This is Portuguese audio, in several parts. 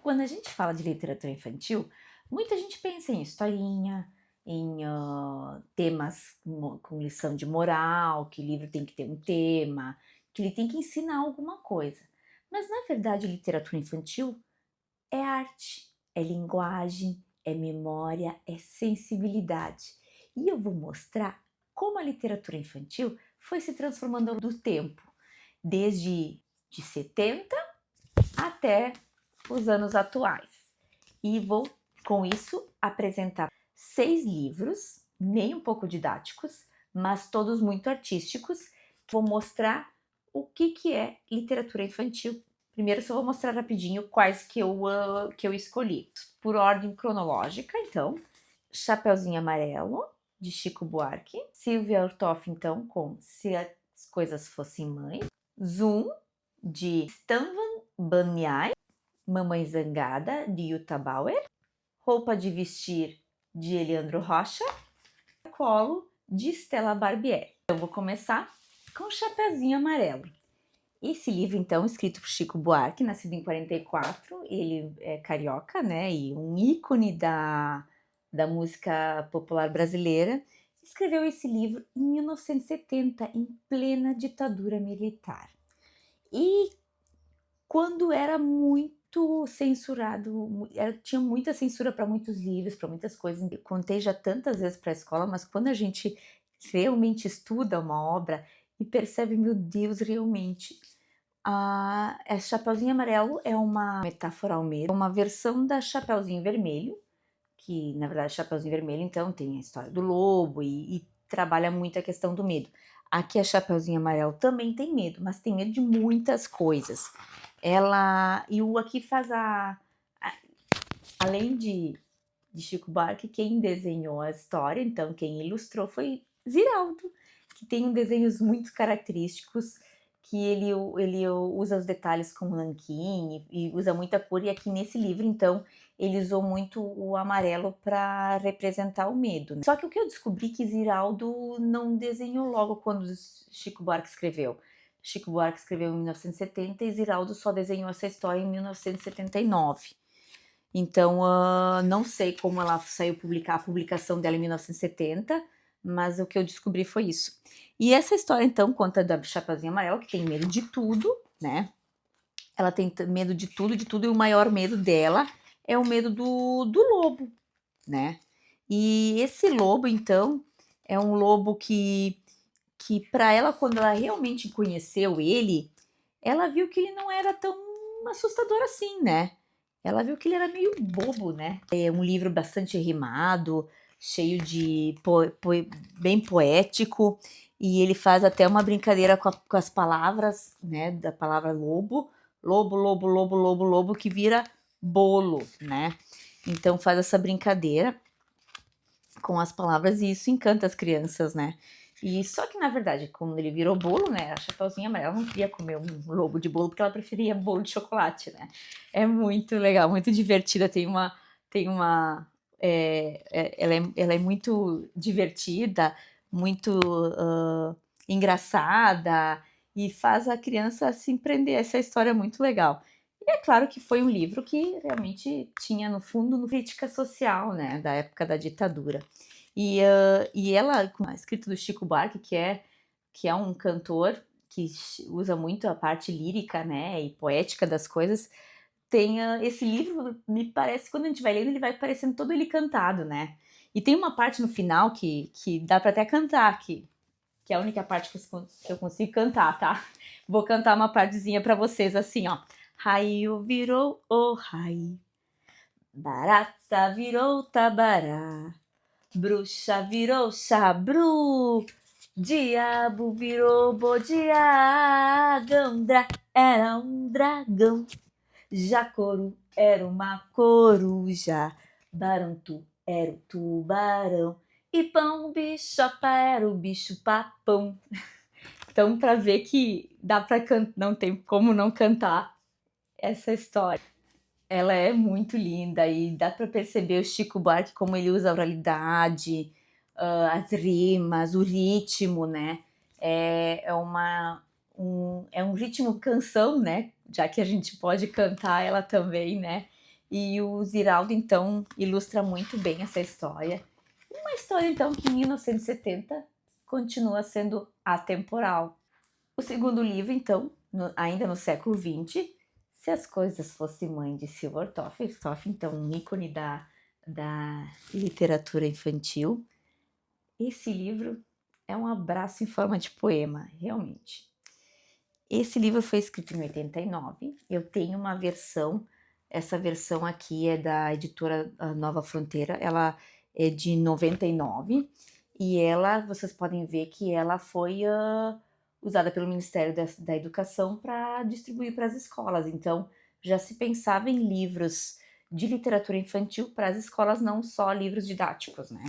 Quando a gente fala de literatura infantil, muita gente pensa em historinha, em temas com lição de moral, que o livro tem que ter um tema, que ele tem que ensinar alguma coisa. Mas na verdade, literatura infantil é arte, é linguagem, é memória, é sensibilidade. E eu vou mostrar como a literatura infantil foi se transformando ao longo do tempo, desde de 70 até os anos atuais. E vou, com isso, apresentar 6 livros, nem um pouco didáticos, mas todos muito artísticos. Vou mostrar o que é literatura infantil. Primeiro, só vou mostrar rapidinho quais que eu escolhi. Por ordem cronológica, então, Chapeuzinho Amarelo, de Chico Buarque. Silvia Ortoff, então, com Se as Coisas Fossem Mães. Zoom, de Stanvan Banyai. Mamãe Zangada, de Jutta Bauer. Roupa de Vestir, de Eliandro Rocha. Colo, de Stella Barbieri. Eu vou começar com Chapeuzinho Amarelo. Esse livro, então, escrito por Chico Buarque, nascido em 44, ele é carioca, né, e um ícone da música popular brasileira, escreveu esse livro em 1970, em plena ditadura militar. E quando era muito censurado, tinha muita censura para muitos livros, para muitas coisas. Eu contei já tantas vezes para a escola, mas quando a gente realmente estuda uma obra e percebe, meu Deus, realmente, Chapeuzinho Amarelo é uma metáfora ao medo, uma versão da Chapeuzinho Vermelho, que na verdade Chapeuzinho Vermelho então tem a história do lobo e trabalha muito a questão do medo. Aqui a Chapeuzinho Amarelo também tem medo, mas tem medo de muitas coisas. E o aqui faz além de Chico Buarque, quem desenhou a história, então quem ilustrou foi Ziraldo, que tem desenhos muito característicos, que ele usa os detalhes com nanquim e usa muita cor, e aqui nesse livro, então, ele usou muito o amarelo para representar o medo. Né? Só que o que eu descobri que Ziraldo não desenhou logo quando Chico Buarque escreveu. Chico Buarque escreveu em 1970 e Ziraldo só desenhou essa história em 1979. Então, não sei como ela saiu publicar, a publicação dela em 1970, mas o que eu descobri foi isso. E essa história, então, conta da Chapeuzinho Amarelo, que tem medo de tudo, né? Ela tem medo de tudo, e o maior medo dela é o medo do lobo, né? E esse lobo, então, é um lobo que para ela, quando ela realmente conheceu ele, ela viu que ele não era tão assustador assim, né? Ela viu que ele era meio bobo, né? É um livro bastante rimado, cheio de bem poético, e ele faz até uma brincadeira com as palavras, né? Da palavra lobo, lobo, lobo, lobo, lobo, lobo, que vira bolo, né? Então faz essa brincadeira com as palavras e isso encanta as crianças, né? E só que, na verdade, quando ele virou bolo, né, a Chapeuzinho Amarela não queria comer um lobo de bolo porque ela preferia bolo de chocolate, né? É muito legal, muito divertida, ela é muito divertida, muito engraçada e faz a criança se empreender. Essa história é muito legal. E é claro que foi um livro que realmente tinha, no fundo, uma crítica social, né, da época da ditadura. E ela, com a escrita do Chico Buarque, que é um cantor que usa muito a parte lírica, né, e poética das coisas, tem esse livro, me parece, quando a gente vai lendo, ele vai parecendo todo ele cantado, né? E tem uma parte no final que dá para até cantar, que é a única parte que eu consigo cantar, tá? Vou cantar uma partezinha para vocês, assim, ó. Raio virou o raio, barata virou tabará, bruxa virou chabru, diabo virou bodiá, Gandra era um dragão, Jacoru era uma coruja, Barantu era o tubarão, e pão bichopa era o bicho papão. Então, para ver que dá para não tem como não cantar essa história. Ela é muito linda e dá para perceber o Chico Buarque como ele usa a oralidade, as rimas, o ritmo, né? É um ritmo canção, né? Já que a gente pode cantar ela também, né? E o Ziraldo, então, ilustra muito bem essa história. Uma história, então, que em 1970 continua sendo atemporal. O segundo livro, então, ainda no século XX, Se as Coisas Fossem Mãe, de Sylvia Toff, então, um ícone da literatura infantil. Esse livro é um abraço em forma de poema, realmente. Esse livro foi escrito em 89. Eu tenho uma versão, essa versão aqui é da editora Nova Fronteira, ela é de 99 e ela, vocês podem ver que ela foi usada pelo Ministério da Educação para distribuir para as escolas. Então, já se pensava em livros de literatura infantil para as escolas, não só livros didáticos, né?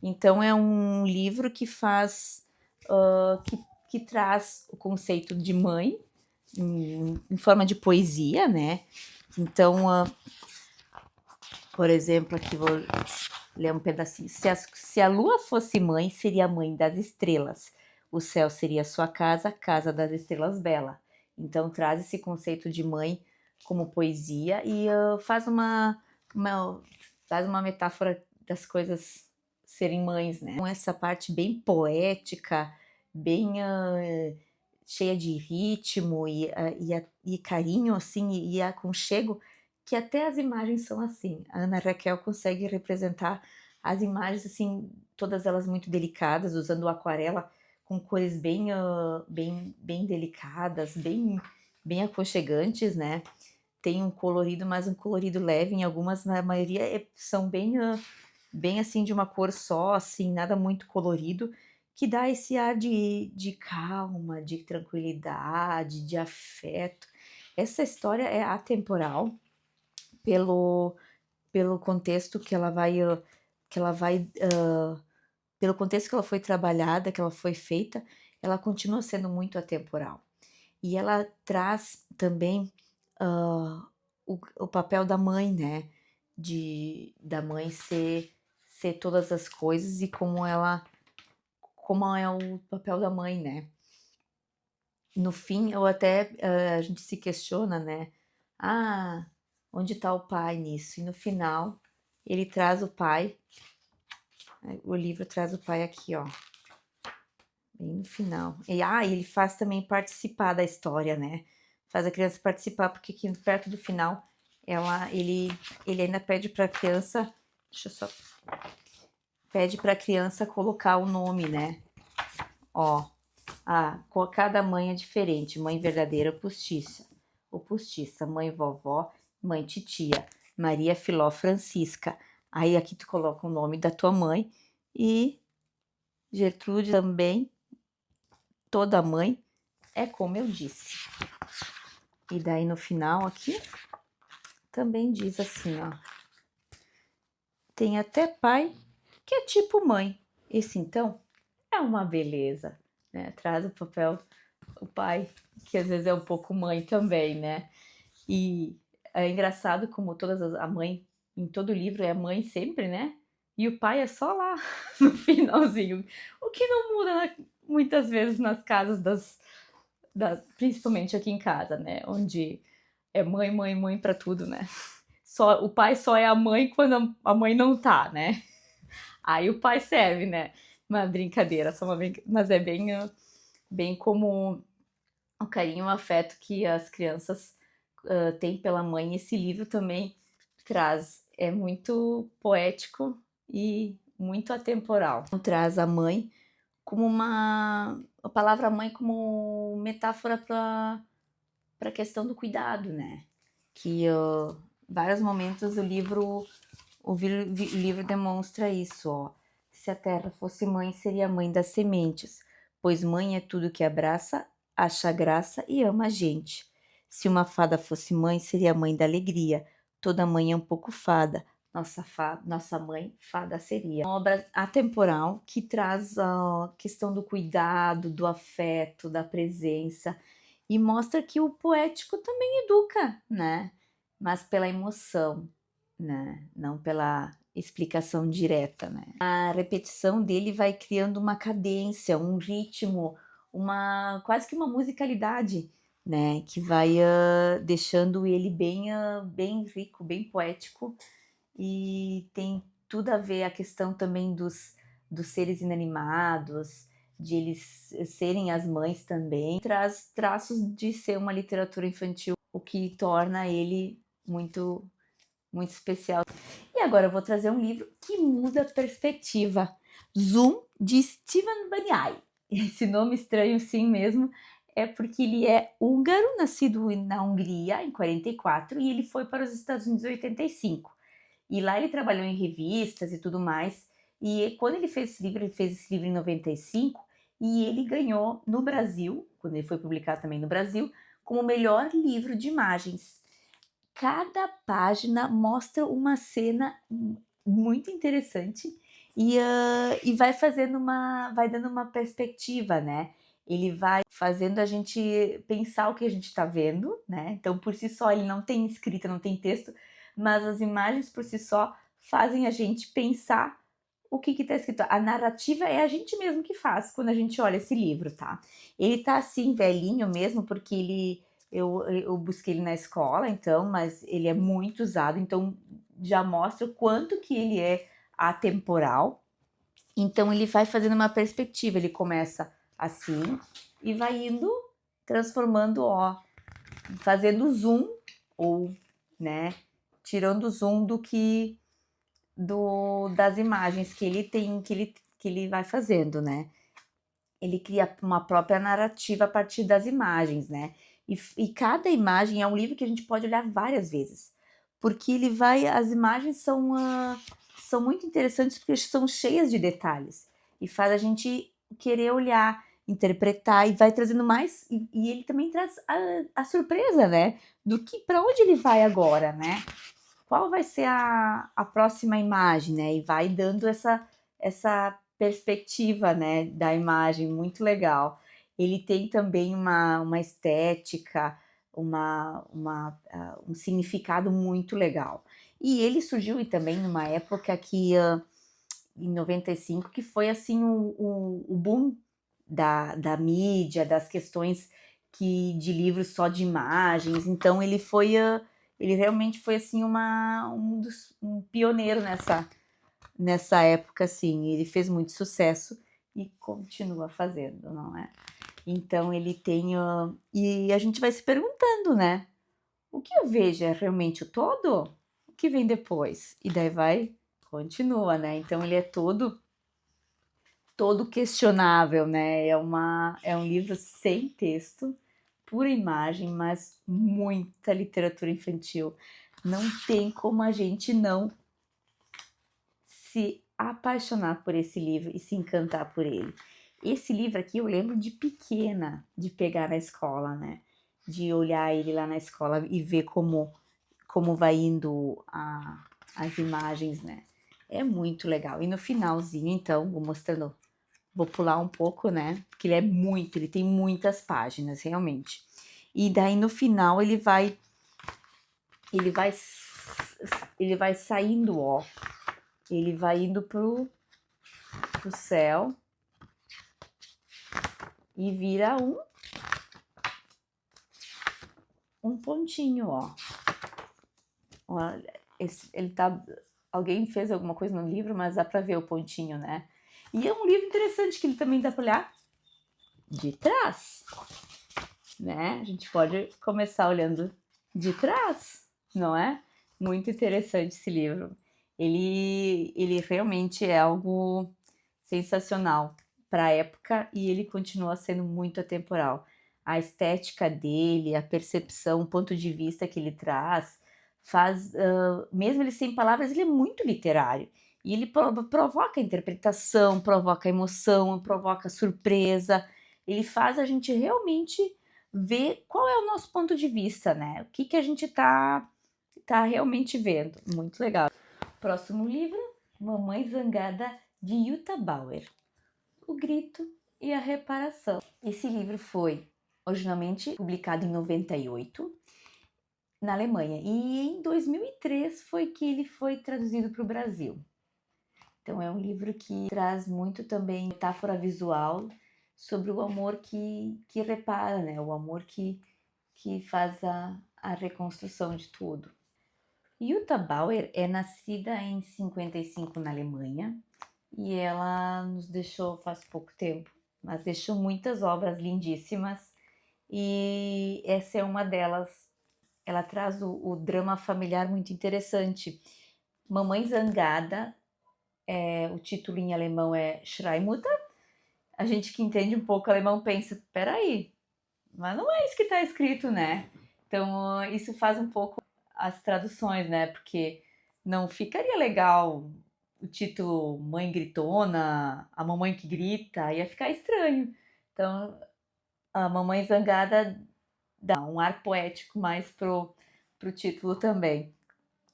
Então, é um livro que faz, que traz o conceito de mãe em forma de poesia, né? Então, por exemplo, aqui vou ler um pedacinho. Se a lua fosse mãe, seria a mãe das estrelas. O céu seria sua casa, casa das estrelas bela. Então, traz esse conceito de mãe como poesia e faz uma metáfora das coisas serem mães, né? Com essa parte bem poética, bem cheia de ritmo e carinho, assim, e aconchego, que até as imagens são assim. A Ana Raquel consegue representar as imagens, assim, todas elas muito delicadas, usando aquarela com cores bem delicadas, bem aconchegantes, né? Tem um colorido, mas um colorido leve, em algumas, na maioria, são bem assim, de uma cor só, assim, nada muito colorido, que dá esse ar de calma, de tranquilidade, de afeto. Essa história é atemporal pelo contexto que ela vai, pelo contexto que ela foi trabalhada, que ela foi feita, ela continua sendo muito atemporal. E ela traz também o papel da mãe, né? Da mãe ser todas as coisas e como é o papel da mãe, né? No fim, a gente se questiona, né? Ah, onde está o pai nisso? E no final, ele traz o pai, o livro traz o pai aqui, ó, bem no final. Ele faz também participar da história, né? Faz a criança participar, porque aqui perto do final, ele ainda pede para a criança, deixa eu só, pede para a criança colocar o nome, né? Ó, cada mãe é diferente, mãe verdadeira ou postiça, mãe vovó, mãe titia, Maria Filó Francisca. Aí aqui tu coloca o nome da tua mãe e Gertrude também, toda mãe é como eu disse. E daí no final aqui também diz assim, ó. Tem até pai que é tipo mãe. Esse então é uma beleza, né? Traz o papel, o pai, que às vezes é um pouco mãe também, né? E é engraçado como a mãe, em todo livro é a mãe sempre, né? E o pai é só lá no finalzinho. O que não muda muitas vezes nas casas principalmente aqui em casa, né? Onde é mãe, mãe, mãe pra tudo, né? O pai só é a mãe quando a mãe não tá, né? Aí o pai serve, né? Uma brincadeira, mas é bem como o carinho e o afeto que as crianças têm pela mãe. Esse livro também traz, é muito poético e muito atemporal. Traz a mãe como a palavra mãe como metáfora para a questão do cuidado, né? Que vários momentos o livro demonstra isso, ó. Se a terra fosse mãe, seria a mãe das sementes, pois mãe é tudo que abraça, acha graça e ama a gente. Se uma fada fosse mãe, seria a mãe da alegria. Toda mãe é um pouco fada. Nossa mãe, fada seria. Uma obra atemporal que traz a questão do cuidado, do afeto, da presença e mostra que o poético também educa, né? Mas pela emoção, né? Não pela explicação direta, né? A repetição dele vai criando uma cadência, um ritmo, quase que uma musicalidade, né, que vai, deixando ele bem rico, bem poético, e tem tudo a ver a questão também dos seres inanimados, de eles serem as mães também, traz traços de ser uma literatura infantil, o que torna ele muito muito especial. E agora eu vou trazer um livro que muda a perspectiva. Zoom, de Steven Baniai. Esse nome estranho sim mesmo, é porque ele é húngaro, nascido na Hungria em 44 e ele foi para os Estados Unidos em 85. E lá ele trabalhou em revistas e tudo mais. E quando ele fez esse livro em 95 e ele ganhou no Brasil, quando ele foi publicado também no Brasil, como o melhor livro de imagens. Cada página mostra uma cena muito interessante e vai vai dando uma perspectiva, né? Ele vai fazendo a gente pensar o que a gente está vendo, né? Então, por si só, ele não tem escrita, não tem texto, mas as imagens por si só fazem a gente pensar o que está escrito. A narrativa é a gente mesmo que faz quando a gente olha esse livro, tá? Ele tá assim, velhinho mesmo, porque eu busquei ele na escola, então, mas ele é muito usado, então já mostra o quanto que ele é atemporal. Então ele vai fazendo uma perspectiva, ele começa assim e vai indo transformando, ó, fazendo zoom ou, né, tirando o zoom das imagens que ele tem, que ele vai fazendo, né? Ele cria uma própria narrativa a partir das imagens, né? E cada imagem é um livro que a gente pode olhar várias vezes, porque ele vai, as imagens são muito interessantes porque são cheias de detalhes e faz a gente querer olhar, interpretar e vai trazendo mais e ele também traz a surpresa, né? Do que para onde ele vai agora, né? Qual vai ser a próxima imagem, né? E vai dando essa perspectiva, né, da imagem, muito legal. Ele tem também uma estética, um significado muito legal. E ele surgiu também numa época que, em 95, que foi assim o boom da mídia, das questões de livros só de imagens. Então ele realmente foi assim um pioneiro nessa época, assim. Ele fez muito sucesso e continua fazendo, não é? Então ele tem e a gente vai se perguntando, né? O que eu vejo é realmente o todo? O que vem depois? E daí continua, né? Então ele é todo questionável, né? É um livro sem texto, pura imagem, mas muita literatura infantil. Não tem como a gente não se apaixonar por esse livro e se encantar por ele. Esse livro aqui eu lembro de pequena, de pegar na escola, né? De olhar ele lá na escola e ver como vai indo as imagens, né? É muito legal. E no finalzinho, então, vou pular um pouco, né? Porque ele tem muitas páginas, realmente. E daí no final ele vai, ele vai saindo, ó. Ele vai indo pro céu e vira um pontinho, ó. Olha, ele tá. Alguém fez alguma coisa no livro, mas dá pra ver o pontinho, né? E é um livro interessante que ele também dá pra olhar de trás, né? A gente pode começar olhando de trás, não é? Muito interessante esse livro. Ele realmente é algo sensacional para a época e ele continua sendo muito atemporal. A estética dele, a percepção, o ponto de vista que ele traz, mesmo ele sem palavras, ele é muito literário. E ele provoca interpretação, provoca emoção, provoca surpresa. Ele faz a gente realmente ver qual é o nosso ponto de vista, né? O que a gente tá realmente vendo. Muito legal. Próximo livro, Mamãe Zangada, de Jutta Bauer. O Grito e a Reparação. Esse livro foi originalmente publicado em 98 na Alemanha e em 2003 foi que ele foi traduzido para o Brasil. Então é um livro que traz muito também metáfora visual sobre o amor que repara, né? O amor que faz a reconstrução de tudo. Jutta Bauer é nascida em 55 na Alemanha e ela nos deixou faz pouco tempo, mas deixou muitas obras lindíssimas e essa é uma delas. Ela traz o drama familiar muito interessante. Mamãe Zangada, o título em alemão é Schreimutter. A gente que entende um pouco alemão pensa, peraí, mas não é isso que está escrito, né? Então isso faz um pouco as traduções, né? Porque não ficaria legal o título Mãe Gritona, a mamãe que grita, ia ficar estranho. Então a Mamãe Zangada dá um ar poético mais pro título também.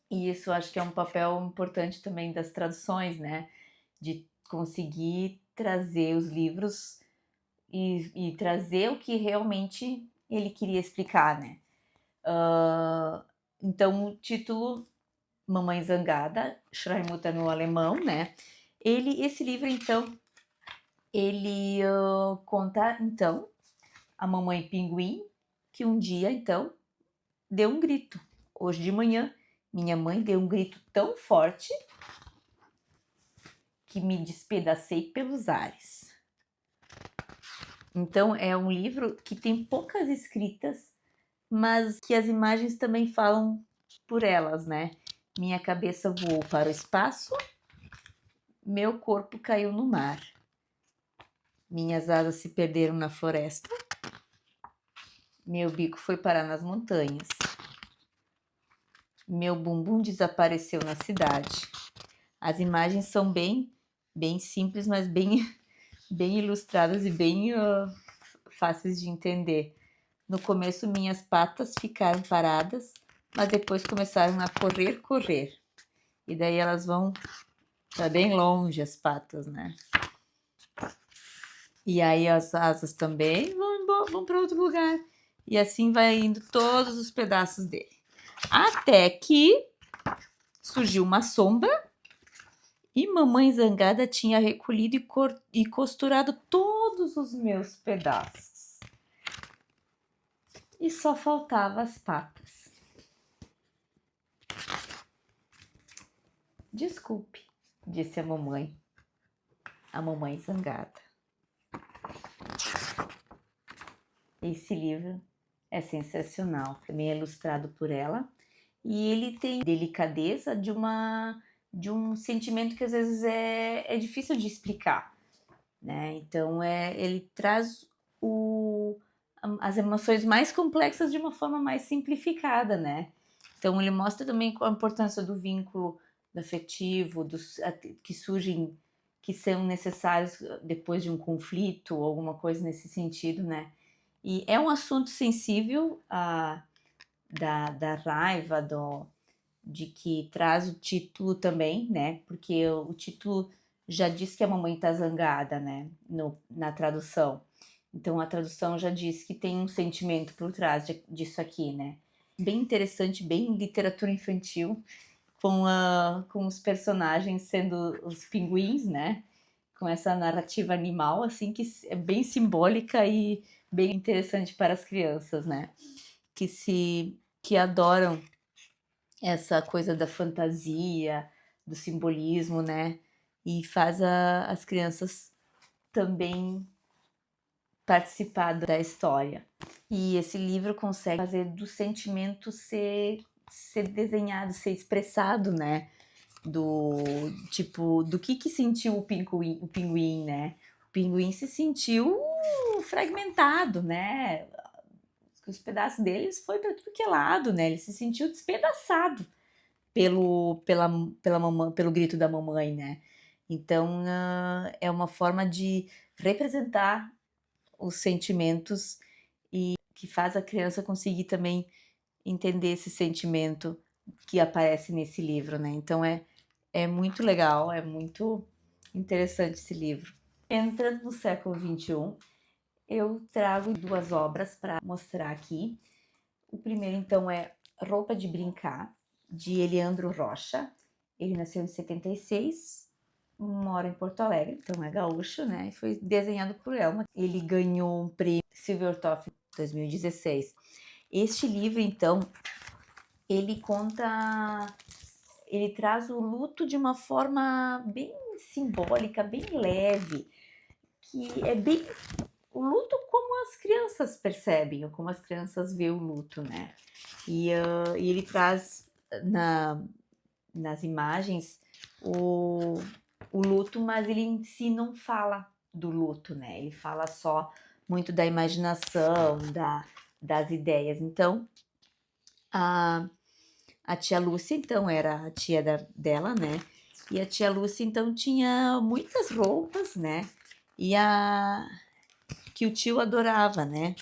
E isso acho que é um papel importante também das traduções, né? De conseguir trazer os livros e trazer o que realmente ele queria explicar, né? Então, o título Mamãe Zangada, Schreimutter no alemão, né? Esse livro, então, ele conta, então, a mamãe pinguim, que um dia, então, deu um grito. Hoje de manhã, minha mãe deu um grito tão forte que me despedacei pelos ares. Então, é um livro que tem poucas escritas, mas que as imagens também falam por elas, né? Minha cabeça voou para o espaço, meu corpo caiu no mar. Minhas asas se perderam na floresta, meu bico foi parar nas montanhas. Meu bumbum desapareceu na cidade. As imagens são bem simples, mas bem ilustradas e bem fáceis de entender. No começo, minhas patas ficaram paradas, mas depois começaram a correr. E daí elas vão para bem longe, as patas, né? E aí as asas também vão para outro lugar. E assim vai indo todos os pedaços dele. Até que surgiu uma sombra e Mamãe Zangada tinha recolhido e costurado todos os meus pedaços. E só faltava as patas. Desculpe, disse a mamãe Zangada. Esse livro é sensacional, também é ilustrado por ela, e ele tem delicadeza de um sentimento que às vezes é difícil de explicar, né? Então ele traz as emoções mais complexas de uma forma mais simplificada, né? Então ele mostra também a importância do vínculo afetivo, que surgem, que são necessários depois de um conflito ou alguma coisa nesse sentido, né? E é um assunto sensível da raiva, de que traz o título também, né? Porque o título já diz que a mamãe tá zangada, né? Na tradução. Então a tradução já diz que tem um sentimento por trás disso aqui, né? Bem interessante, bem literatura infantil, com os personagens sendo os pinguins, né? Com essa narrativa animal, assim, que é bem simbólica e bem interessante para as crianças, né? Que adoram essa coisa da fantasia, do simbolismo, né? E faz as crianças também participar da história. E esse livro consegue fazer do sentimento ser desenhado, ser expressado, né? Do que sentiu o pinguim, né? O pinguim se sentiu fragmentado, né? Os pedaços deles foi para tudo que é lado, né? Ele se sentiu despedaçado pelo grito da mamãe, né? Então é uma forma de representar os sentimentos e que faz a criança conseguir também entender esse sentimento que aparece nesse livro, né? Então é muito legal, é muito interessante esse livro. Entrando no século XXI, eu trago 2 obras para mostrar aqui. O primeiro, então, é Roupa de Brincar, de Eliandro Rocha. Ele nasceu em 76, mora em Porto Alegre, então é gaúcho, né? E foi desenhado por Elma. Ele ganhou um prêmio Silvertoff em 2016. Este livro, então, ele traz o luto de uma forma bem simbólica, bem leve, que é bem o luto como as crianças percebem, ou como as crianças veem o luto, né? E ele traz nas imagens o luto, mas ele em si não fala do luto, né? Ele fala só muito da imaginação, das ideias. Então, a tia Lúcia, então, era a tia dela, né? E a tia Lúcia, então, tinha muitas roupas, né? Que o tio adorava, né?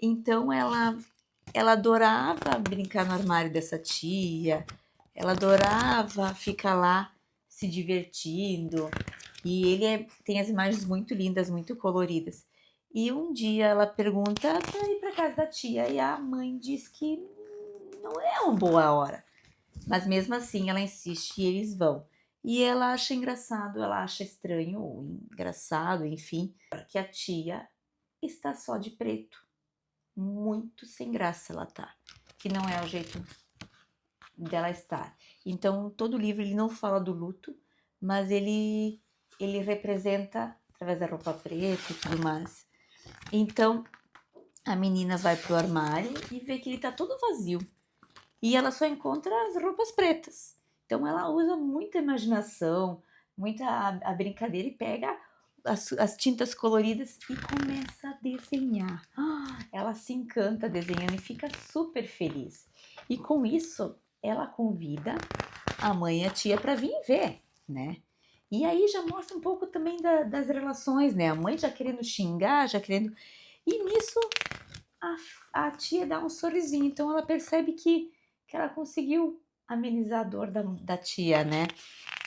Então, ela adorava brincar no armário dessa tia, ela adorava ficar lá se divertindo. E ele tem as imagens muito lindas, muito coloridas. E um dia ela pergunta para ir para casa da tia e a mãe diz que não é uma boa hora. Mas mesmo assim ela insiste e eles vão. E ela acha engraçado, ela acha estranho ou engraçado, enfim, que a tia está só de preto. Muito sem graça ela tá. Que não é o jeito dela estar. Então, todo livro ele não fala do luto, mas ele representa através da roupa preta e tudo mais. Então, a menina vai pro armário e vê que ele tá todo vazio. E ela só encontra as roupas pretas. Então, ela usa muita imaginação, muita a brincadeira e pega as tintas coloridas e começa a desenhar. Ela se encanta desenhando e fica super feliz. E com isso, ela convida a mãe e a tia para vir ver, né? E aí já mostra um pouco também das relações, né? A mãe já querendo xingar, já querendo. E nisso a tia dá um sorrisinho, então ela percebe que ela conseguiu amenizar a dor da tia, né?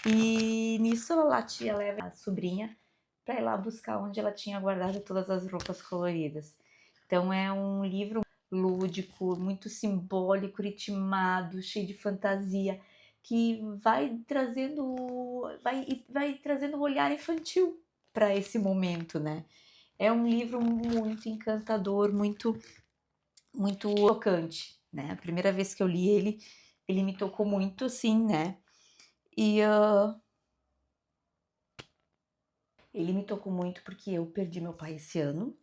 E nisso a tia leva a sobrinha para ir lá buscar onde ela tinha guardado todas as roupas coloridas. Então é um livro lúdico, muito simbólico, ritmado, cheio de fantasia, que vai trazendo um olhar infantil para esse momento, né? É um livro muito encantador, muito tocante, né? A primeira vez que eu li ele me tocou muito, assim, né? E ele me tocou muito porque eu perdi meu pai esse ano.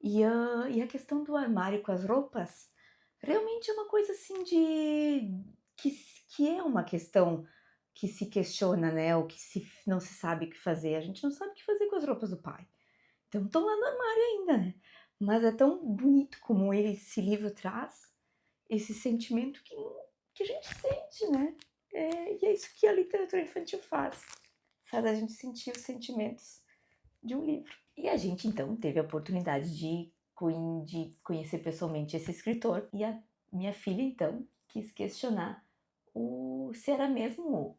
E a questão do armário com as roupas realmente é uma coisa assim que é uma questão que se questiona, né? Ou que não se sabe o que fazer. A gente não sabe o que fazer com as roupas do pai. Então estão lá no armário ainda, né? Mas é tão bonito como esse livro traz esse sentimento que a gente sente, né? E é isso que a literatura infantil faz. Faz a gente sentir os sentimentos de um livro. E a gente então teve a oportunidade de conhecer pessoalmente esse escritor. E a minha filha então quis questionar se era mesmo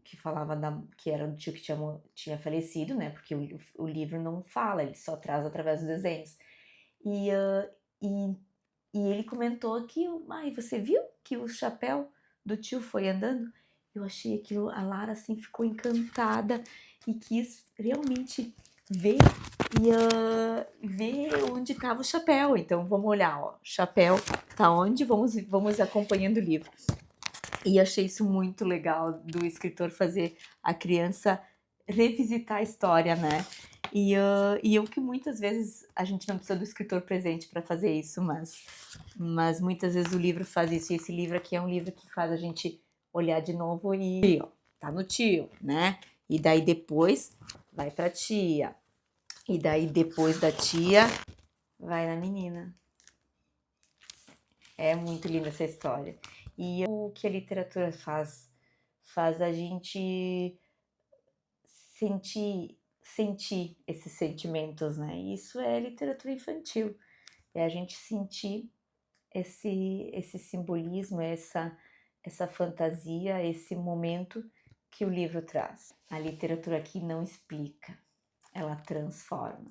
que falava que era do tio que tinha falecido, né? Porque o livro não fala, ele só traz através dos desenhos. E, e, e ele comentou que, você viu que o chapéu do tio foi andando? Eu achei aquilo, a Lara assim ficou encantada e quis realmente ver ver onde estava o chapéu. Então vamos olhar, ó, chapéu tá onde? Vamos acompanhando o livro. E achei isso muito legal do escritor fazer a criança revisitar a história, né? E eu que muitas vezes a gente não precisa do escritor presente para fazer isso, mas muitas vezes o livro faz isso. E esse livro aqui é um livro que faz a gente olhar de novo e ó, tá no tio, né? E daí depois vai pra tia. E daí depois da tia vai na menina. É muito linda essa história. E o que a literatura faz a gente sentir esses sentimentos, né? E isso é literatura infantil. É a gente sentir esse simbolismo, essa fantasia, esse momento que o livro traz. A literatura aqui não explica, ela transforma.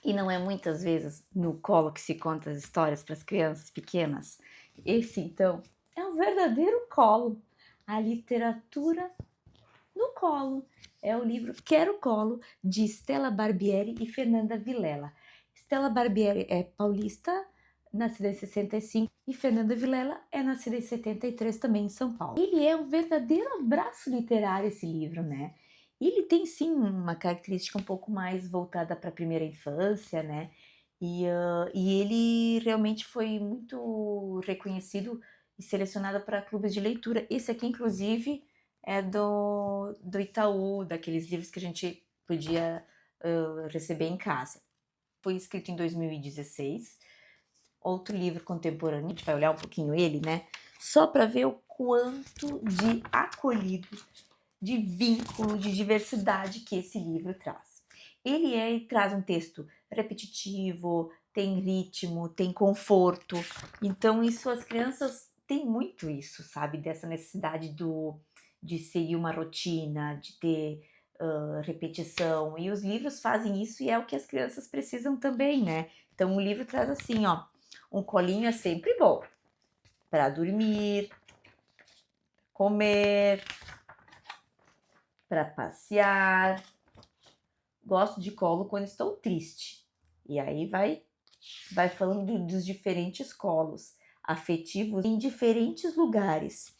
E não é muitas vezes no colo que se conta as histórias para as crianças pequenas. Esse, então, é um verdadeiro colo. A literatura no colo. É o livro Quero Colo, de Stella Barbieri e Fernanda Vilela. Stella Barbieri é paulista, nascida em 65, e Fernanda Vilela é nascida em 73 também em São Paulo. Ele é um verdadeiro abraço literário, esse livro, né? Ele tem sim uma característica um pouco mais voltada para a primeira infância, né? E ele realmente foi muito reconhecido e selecionado para clubes de leitura. Esse aqui, inclusive, é do Itaú, daqueles livros que a gente podia receber em casa. Foi escrito em 2016. Outro livro contemporâneo, a gente vai olhar um pouquinho ele, né? Só para ver o quanto de acolhido, de vínculo, de diversidade que esse livro traz. Ele traz um texto repetitivo, tem ritmo, tem conforto. Então, isso as crianças têm muito isso, sabe? Dessa necessidade de seguir uma rotina, de ter repetição. E os livros fazem isso e é o que as crianças precisam também, né? Então, o livro traz assim, ó, um colinho é sempre bom para dormir, comer, para passear. Gosto de colo quando estou triste. E aí vai falando dos diferentes colos afetivos em diferentes lugares.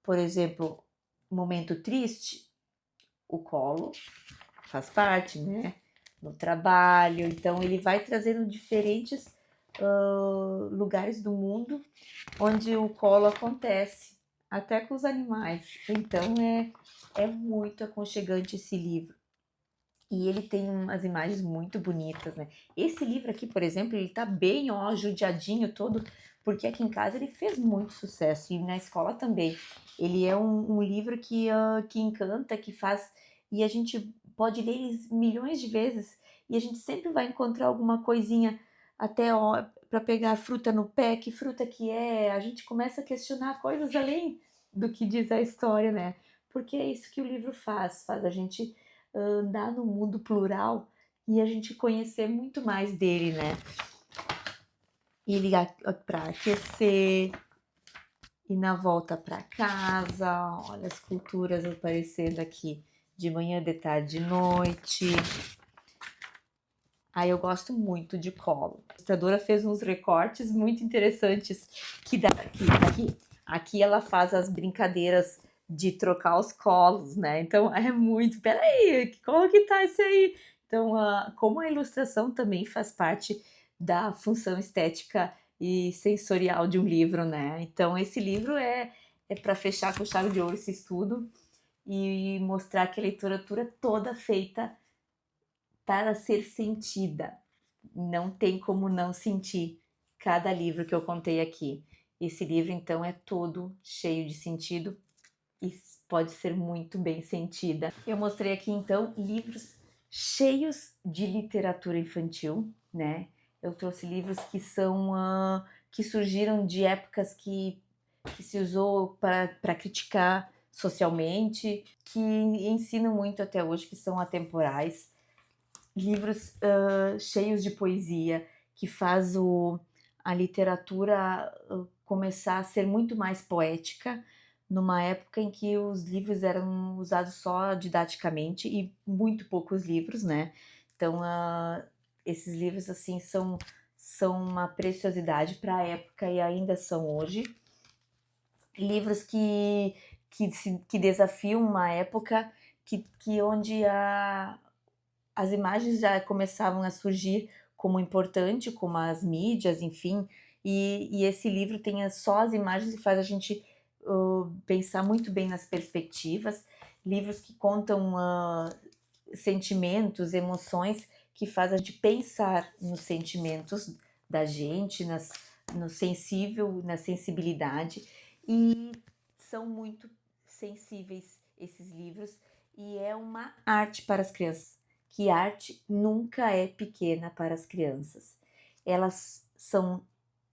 Por exemplo, momento triste, o colo faz parte, né? No trabalho. Então, ele vai trazendo diferentes lugares do mundo onde o colo acontece, até com os animais. Então, é muito aconchegante esse livro. E ele tem umas imagens muito bonitas, né? Esse livro aqui, por exemplo, ele tá bem, ó, judiadinho todo, porque aqui em casa ele fez muito sucesso e na escola também. Ele é um livro que encanta, que faz... E a gente pode ler ele milhões de vezes e a gente sempre vai encontrar alguma coisinha, até para pegar fruta no pé, que fruta que é? A gente começa a questionar coisas além do que diz a história, né? Porque é isso que o livro faz a gente andar no mundo plural e a gente conhecer muito mais dele, né? E ligar para aquecer, e na volta para casa, olha as culturas aparecendo aqui de manhã, de tarde, de noite. Aí eu gosto muito de colo. A ilustradora fez uns recortes muito interessantes aqui ela faz as brincadeiras de trocar os colos, né? Então é muito. Peraí, que colo que tá esse aí? Então, como a ilustração também faz parte da função estética e sensorial de um livro, né? Então, esse livro é para fechar com chave de ouro esse estudo e mostrar que a literatura toda feita para ser sentida. Não tem como não sentir cada livro que eu contei aqui. Esse livro, então, é todo cheio de sentido e pode ser muito bem sentida. Eu mostrei aqui, então, livros cheios de literatura infantil, né? Eu trouxe livros que são que surgiram de épocas que se usou para criticar socialmente, que ensinam muito até hoje, que são atemporais. Livros cheios de poesia, que faz a literatura começar a ser muito mais poética, numa época em que os livros eram usados só didaticamente e muito poucos livros, né? Então, esses livros, assim, são uma preciosidade para a época e ainda são hoje. Livros que desafiam uma época onde as imagens já começavam a surgir como importante, como as mídias, enfim, e esse livro tem só as imagens e faz a gente pensar muito bem nas perspectivas. Livros que contam sentimentos, emoções, que faz a gente pensar nos sentimentos da gente, no sensível, na sensibilidade, e são muito sensíveis esses livros, e é uma arte para as crianças, que arte nunca é pequena para as crianças. Elas são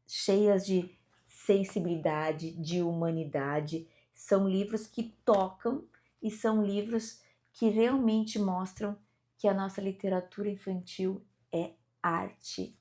cheias de sensibilidade, de humanidade, são livros que tocam e são livros que realmente mostram que a nossa literatura infantil é arte